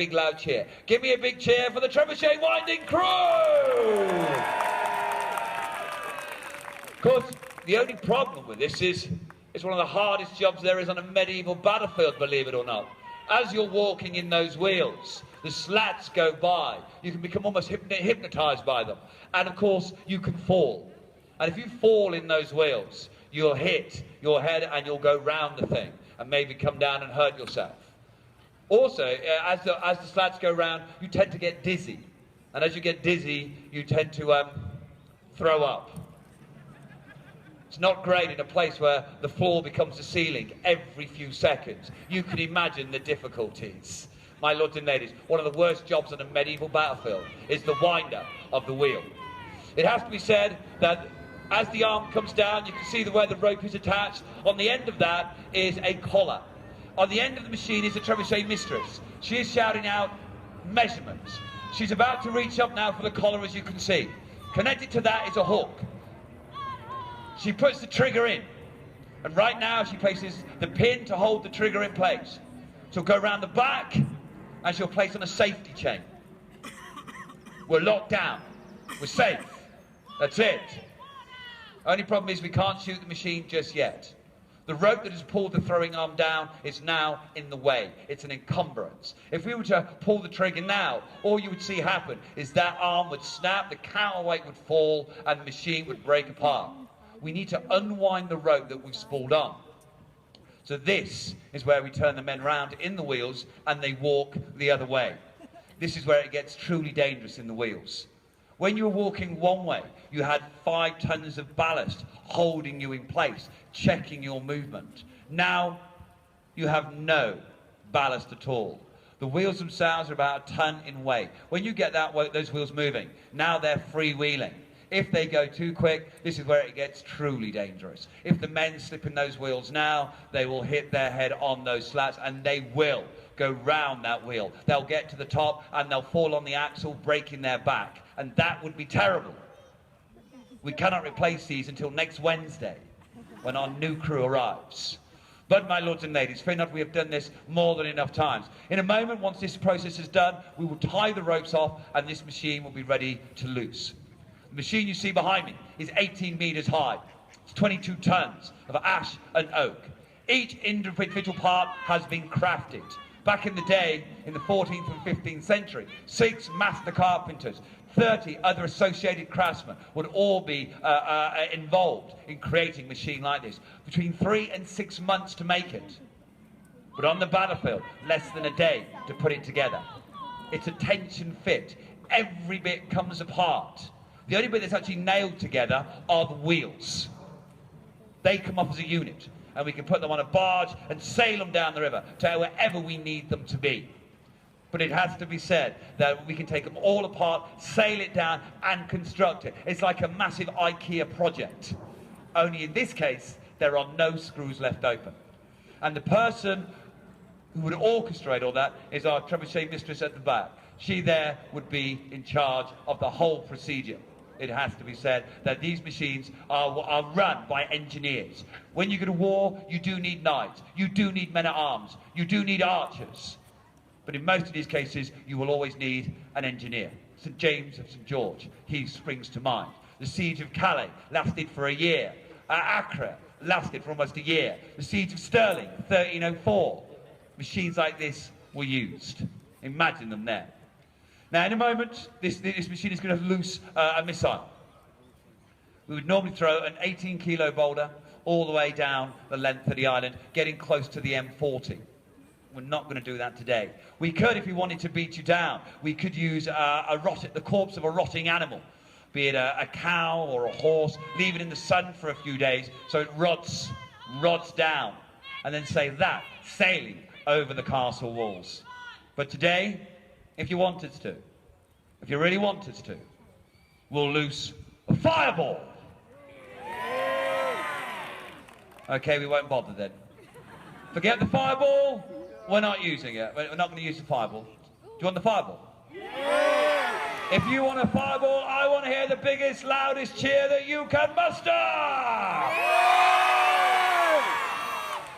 Big loud cheer. Give me a big cheer for the Trebuchet winding crew! Of course, the only problem with this is it's one of the hardest jobs there is on a medieval battlefield, believe it or not. As you're walking in those wheels, the slats go by. You can become almost hypnotized by them. And of course, you can fall. And if you fall in those wheels, you'll hit your head and you'll go round the thing and maybe come down and hurt yourself. Also, as the slats go round, you tend to get dizzy. And as you get dizzy, you tend to throw up. It's not great in a place where the floor becomes the ceiling every few seconds. You can imagine the difficulties. My lords and ladies, one of the worst jobs on a medieval battlefield is the winder of the wheel. It has to be said that as the arm comes down, you can see where the rope is attached. On the end of that is a collar. On the end of the machine is the Trebuchet mistress. She is shouting out measurements. She's about to reach up now for the collar, as you can see. Connected to that is a hook. She puts the trigger in. And right now she places the pin to hold the trigger in place. She'll go around the back and she'll place on a safety chain. We're locked down. We're safe. That's it. Only problem is we can't shoot the machine just yet. The rope that has pulled the throwing arm down is now in the way. It's an encumbrance. If we were to pull the trigger now, all you would see happen is that arm would snap, the counterweight would fall, and the machine would break apart. We need to unwind the rope that we've spooled on. So this is where we turn the men round in the wheels and they walk the other way. This is where it gets truly dangerous in the wheels. When you were walking one way, you had 5 tons of ballast holding you in place, checking your movement. Now, you have no ballast at all. The wheels themselves are about a ton in weight. When you get those wheels moving, now they're freewheeling. If they go too quick, this is where it gets truly dangerous. If the men slip in those wheels now, they will hit their head on those slats and they will go round that wheel. They'll get to the top and they'll fall on the axle, breaking their back. And that would be terrible. We cannot replace these until next Wednesday, when our new crew arrives. But my lords and ladies, fear not, we have done this more than enough times. In a moment, once this process is done, we will tie the ropes off and this machine will be ready to loose. The machine you see behind me is 18 meters high. It's 22 tons of ash and oak. Each individual part has been crafted. Back in the day, in the 14th and 15th century, 6 master carpenters, 30 other associated craftsmen would all be involved in creating a machine like this. Between 3 and 6 months to make it. But on the battlefield, less than a day to put it together. It's a tension fit. Every bit comes apart. The only bit that's actually nailed together are the wheels. They come off as a unit. And we can put them on a barge and sail them down the river to wherever we need them to be. But it has to be said that we can take them all apart, sail it down and construct it. It's like a massive IKEA project. Only in this case, there are no screws left open. And the person who would orchestrate all that is our Trebuchet mistress at the back. She there would be in charge of the whole procedure. It has to be said that these machines are run by engineers. When you go to war, you do need knights, you do need men-at-arms, you do need archers. But in most of these cases, you will always need an engineer. St. James of St. George, he springs to mind. The siege of Calais lasted for a year. Acre lasted for almost a year. The siege of Stirling, 1304. Machines like this were used. Imagine them there. Now, in a moment, this machine is going to loose a missile. We would normally throw an 18-kilo boulder all the way down the length of the island, getting close to the M40. We're not going to do that today. We could, if we wanted to beat you down, we could use the corpse of a rotting animal, be it a cow or a horse, leave it in the sun for a few days so it rots down, and then say that sailing over the castle walls. But today, if you wanted to, if you really wanted to, we'll loose a fireball. Okay, we won't bother then. Forget the fireball. We're not using it. We're not going to use the fireball. Do you want the fireball? Yeah. If you want a fireball, I want to hear the biggest, loudest cheer that you can muster. Yeah.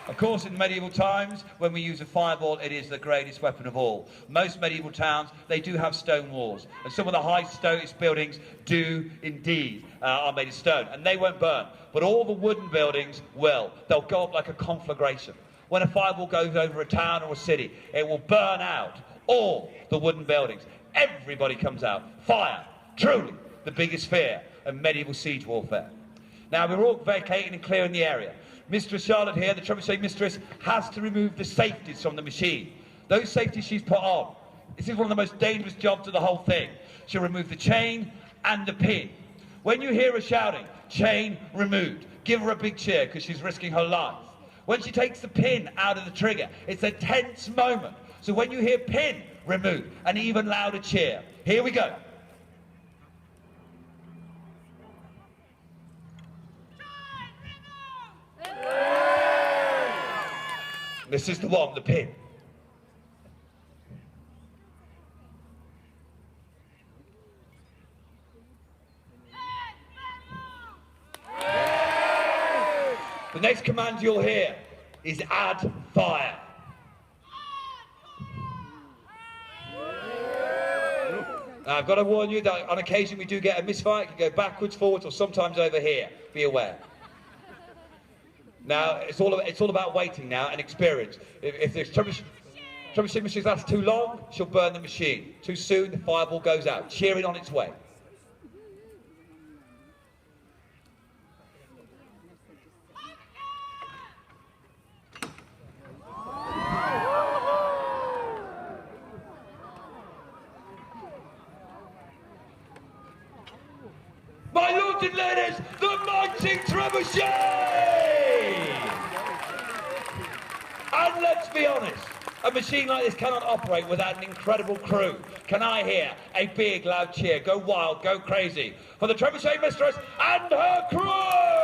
Of course, in medieval times, when we use a fireball, it is the greatest weapon of all. Most medieval towns, they do have stone walls. And some of the highest buildings do indeed are made of stone. And they won't burn. But all the wooden buildings will. They'll go up like a conflagration. When a fireball goes over a town or a city, it will burn out all the wooden buildings. Everybody comes out. Fire, truly the biggest fear of medieval siege warfare. Now, we're all vacating and clearing the area. Mistress Charlotte here, the Trebuchet mistress, has to remove the safeties from the machine. Those safeties she's put on. This is one of the most dangerous jobs of the whole thing. She'll remove the chain and the pin. When you hear her shouting, chain removed, give her a big cheer because she's risking her life. When she takes the pin out of the trigger, it's a tense moment. So when you hear pin removed, an even louder cheer. Here we go. This is the one, the pin. The next command you'll hear is add fire. Now, I've got to warn you that on occasion we do get a misfire. It can go backwards, forwards, or sometimes over here. Be aware. Now, it's all about waiting now and experience. If the Trebuchet machine lasts too long, she'll burn the machine. Too soon, the fireball goes out, cheering on its way. My lords and ladies, the mighty Trebuchet! And let's be honest, a machine like this cannot operate without an incredible crew. Can I hear a big loud cheer? Go wild, go crazy for the Trebuchet mistress and her crew!